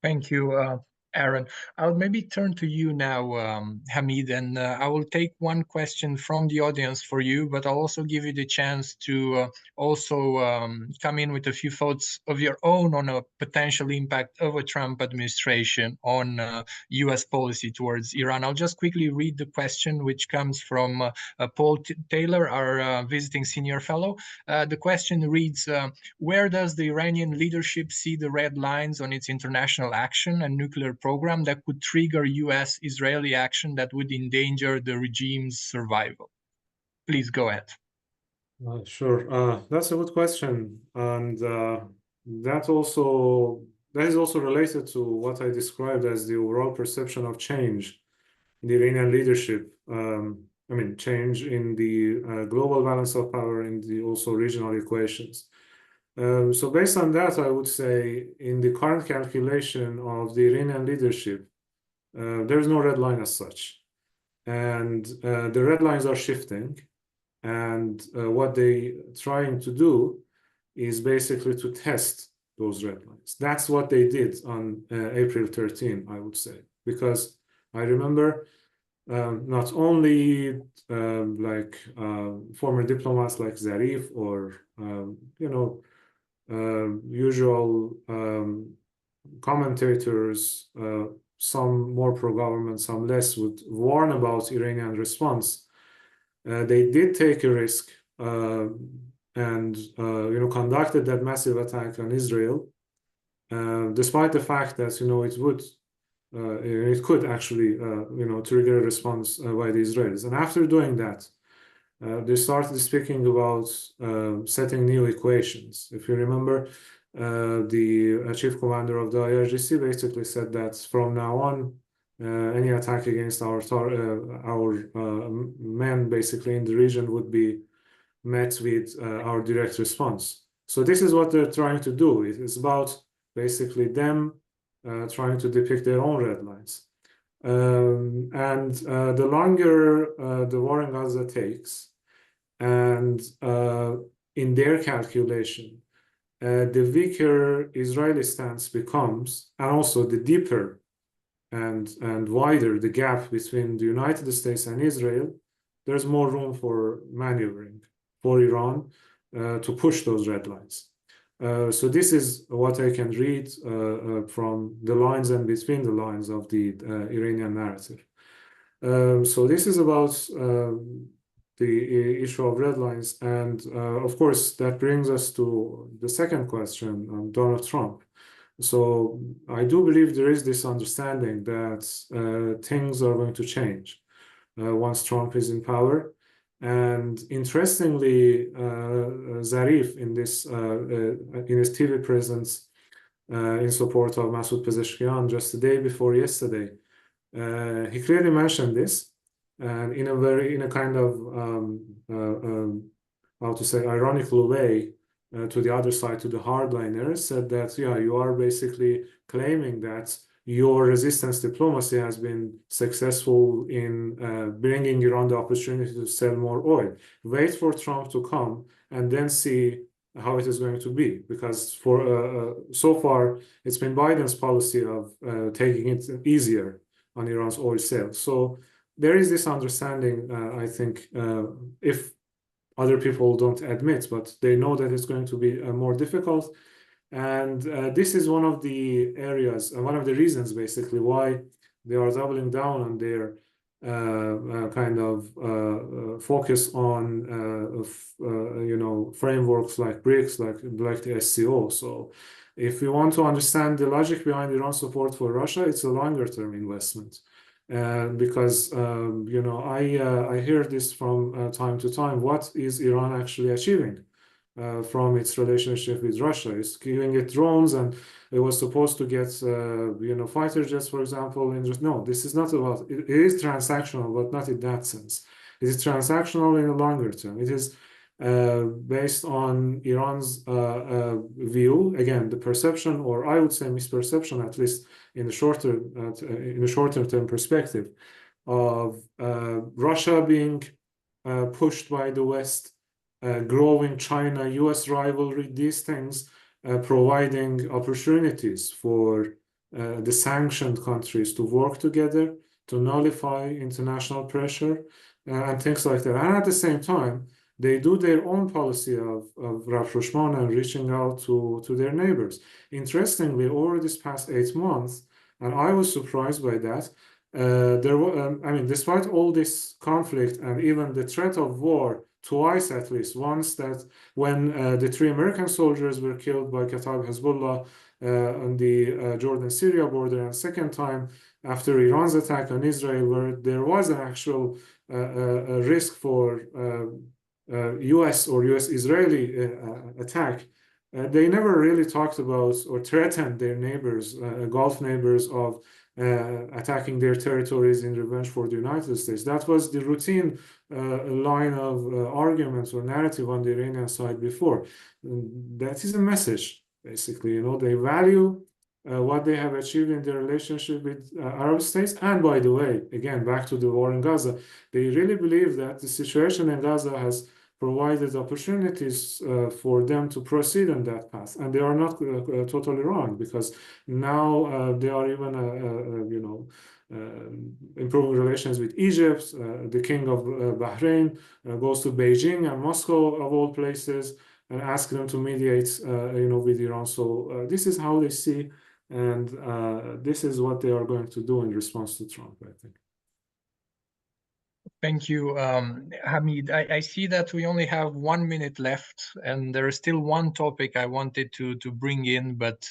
Thank you, Aaron. I'll maybe turn to you now, Hamid, and I will take one question from the audience for you, but I'll also give you the chance to also come in with a few thoughts of your own on a potential impact of a Trump administration on U.S. policy towards Iran. I'll just quickly read the question, which comes from Paul Taylor, our visiting senior fellow. The question reads, where does the Iranian leadership see the red lines on its international action and nuclear program that could trigger U.S.-Israeli action that would endanger the regime's survival? Please go ahead. Sure. That's a good question. And that is also related to what I described as the overall perception of change in the Iranian leadership. I mean, change in the global balance of power, in the also regional equations. So based on that, I would say in the current calculation of the Iranian leadership, there's no red line as such. And the red lines are shifting. And what they're trying to do is basically to test those red lines. That's what they did on April 13, I would say. Because I remember not only former diplomats like Zarif or, usual commentators, some more pro-government, some less, would warn about Iranian response. They did take a risk and conducted that massive attack on Israel, despite the fact that it could actually trigger a response by the Israelis. And after doing that, they started speaking about setting new equations. If you remember, the chief commander of the IRGC basically said that from now on, any attack against our men basically in the region would be met with our direct response. So this is what they're trying to do. It is about basically them trying to depict their own red lines. And the longer the war in Gaza takes, and in their calculation, the weaker Israeli stance becomes, and also the deeper and wider the gap between the United States and Israel, there's more room for maneuvering for Iran to push those red lines. So this is what I can read from the lines and between the lines of the Iranian narrative. So this is about the issue of red lines. And of course, that brings us to the second question on Donald Trump. So I do believe there is this understanding that things are going to change once Trump is in power. And interestingly, Zarif in his TV presence in support of Masoud Pezeshkian just the day before yesterday, he clearly mentioned this, and in a kind of how to say ironical way, to the other side, to the hardliners, said that, yeah, you are basically claiming that your resistance diplomacy has been successful in bringing Iran the opportunity to sell more oil. Wait for Trump to come and then see how it is going to be, because for so far it's been Biden's policy of taking it easier on Iran's oil sales. So there is this understanding, I think, if other people don't admit, but they know that it's going to be more difficult. And this is one of the areas, one of the reasons basically why they are doubling down on their kind of focus on frameworks like BRICS, like the SCO. So if we want to understand the logic behind Iran's support for Russia, it's a longer term investment. Because I hear this from time to time. What is Iran actually achieving from its relationship with Russia? It's giving it drones, and it was supposed to get fighter jets, for example. No, this is not about. It is transactional, but not in that sense. It is transactional in the longer term. It is based on Iran's view, again, the perception, or I would say misperception, at least in the shorter term perspective, of Russia being pushed by the West, growing China-US rivalry, these things providing opportunities for the sanctioned countries to work together, to nullify international pressure, and things like that. And at the same time, they do their own policy of rapprochement and reaching out to their neighbors. Interestingly, over this past 8 months, and I was surprised by that, despite all this conflict and even the threat of war, twice at least, once that when the 3 American soldiers were killed by Kataib Hezbollah on the Jordan-Syria border, and second time after Iran's attack on Israel, where there was an actual risk for US or US-Israeli attack, they never really talked about or threatened their neighbors, Gulf neighbors, of attacking their territories in revenge for the United States. That was the routine line of arguments or narrative on the Iranian side before. That is a message, basically. They value what they have achieved in their relationship with Arab states. And by the way, again, back to the war in Gaza, they really believe that the situation in Gaza has provided opportunities for them to proceed on that path. And they are not totally wrong, because now they are even, improving relations with Egypt. The king of Bahrain goes to Beijing and Moscow, of all places, and asks them to mediate, with Iran. So this is how they see, and this is what they are going to do in response to Trump, I think. Thank you, Hamid. I see that we only have 1 minute left, and there is still one topic I wanted to bring in, but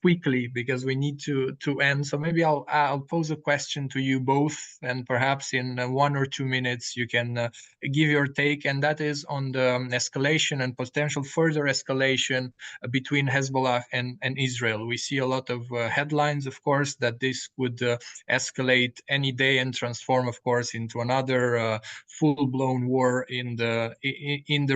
quickly, because we need to end. So maybe I'll pose a question to you both, and perhaps in 1 or 2 minutes you can give your take, and that is on the escalation and potential further escalation between Hezbollah and Israel. We see a lot of headlines, of course, that this would escalate any day and transform, of course, into another full-blown war in the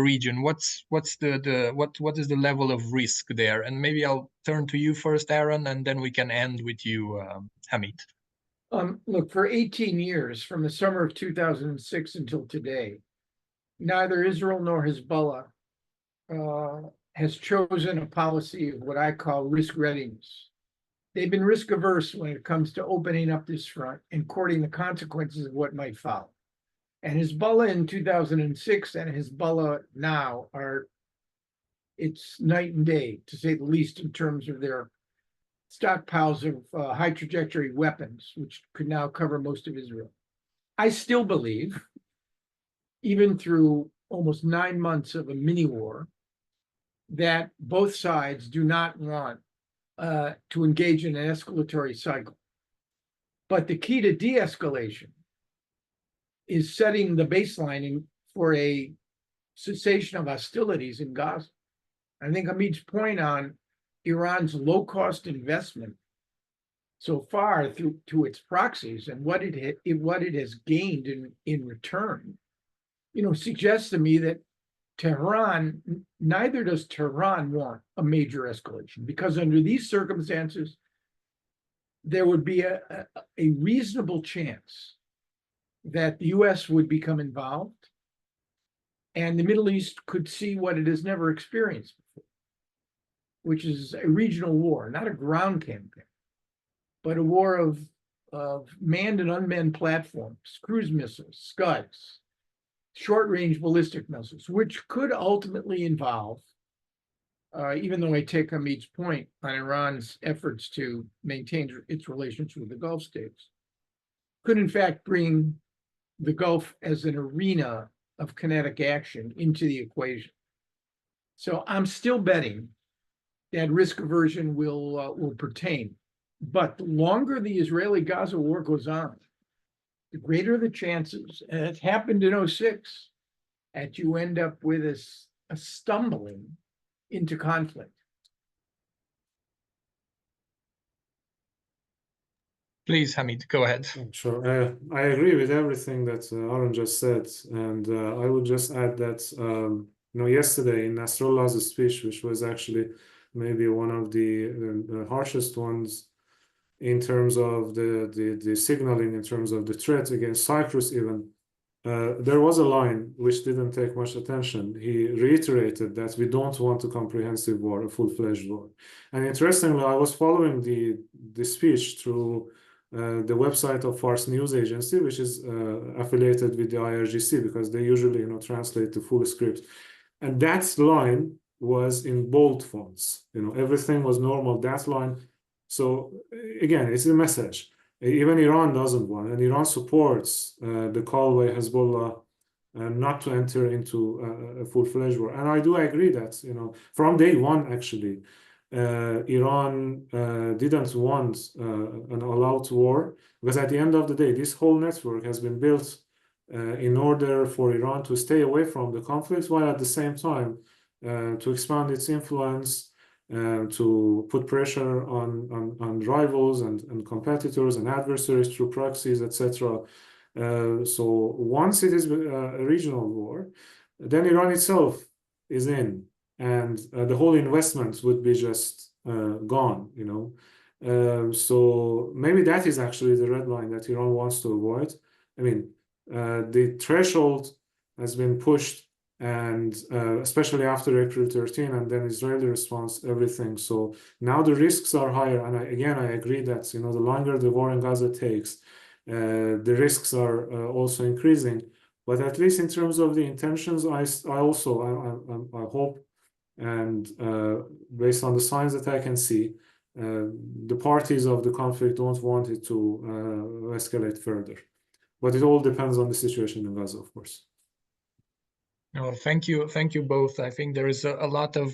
region. What is the level of risk there? And maybe I'll turn to you first, Aaron, and then we can end with you, Hamid. Look, for 18 years, from the summer of 2006 until today, neither Israel nor Hezbollah has chosen a policy of what I call risk readiness. They've been risk averse when it comes to opening up this front and courting the consequences of what might follow. And Hezbollah in 2006 and Hezbollah now it's night and day, to say the least, in terms of their stockpiles of high trajectory weapons, which could now cover most of Israel. I still believe, even through almost 9 months of a mini war, that both sides do not want to engage in an escalatory cycle. But the key to de-escalation is setting the baseline for a cessation of hostilities in Gaza. I think Hamid's point on Iran's low-cost investment so far to its proxies and what it has gained in return, suggests to me that neither does Tehran want a major escalation, because under these circumstances, there would be a reasonable chance that the US would become involved and the Middle East could see what it has never experienced before, which is a regional war, not a ground campaign, but a war of manned and unmanned platforms, cruise missiles, Scuds, short-range ballistic missiles, which could ultimately involve, even though I take Hamid's point on Iran's efforts to maintain its relations with the Gulf states, could in fact bring the Gulf as an arena of kinetic action into the equation. So I'm still betting that risk aversion will pertain. But the longer the Israeli-Gaza war goes on, the greater the chances, and it happened in 2006, that you end up with a stumbling into conflict. Please, Hamid, go ahead. Sure. I agree with everything that Aaron just said, and I would just add that yesterday in Nasrallah's speech, which was actually maybe one of the harshest ones in terms of the signaling, in terms of the threat against Cyprus even, there was a line which didn't take much attention. He reiterated that we don't want a comprehensive war, a full-fledged war. And interestingly, I was following the speech through the website of Fars News Agency, which is affiliated with the IRGC, because they usually translate the full script. And that line was in bold fonts. Everything was normal, that line. So again, it's a message. Even Iran doesn't want, and Iran supports the call by Hezbollah not to enter into a full-fledged war. And I do agree that, from day one, actually, Iran didn't want an all-out war, because at the end of the day, this whole network has been built in order for Iran to stay away from the conflict, while at the same time to expand its influence, to put pressure on rivals and competitors and adversaries through proxies, etc. So once it is a regional war, then Iran itself is in, and the whole investment would be just gone, So maybe that is actually the red line that Iran wants to avoid. I mean, the threshold has been pushed, and especially after April 13 and then Israeli response, everything. So now the risks are higher. And I agree that, the longer the war in Gaza takes, the risks are also increasing. But at least in terms of the intentions, I hope, and based on the signs that I can see, the parties of the conflict don't want it to escalate further. But it all depends on the situation in Gaza, of course. Oh, thank you both. I think there is a lot of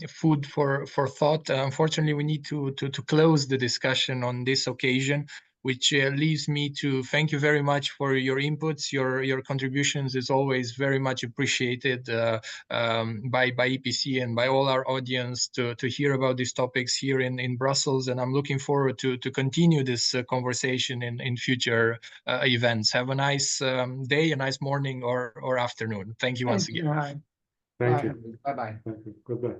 food for thought. Unfortunately, we need to close the discussion on this occasion, which leaves me to thank you very much for your inputs. Your contributions is always very much appreciated by EPC and by all our audience to hear about these topics here in Brussels. And I'm looking forward to continue this conversation in future events. Have a nice day, a nice morning or afternoon. Thank you once again. Mihai. Thank you. Bye-bye. Thank you. Goodbye.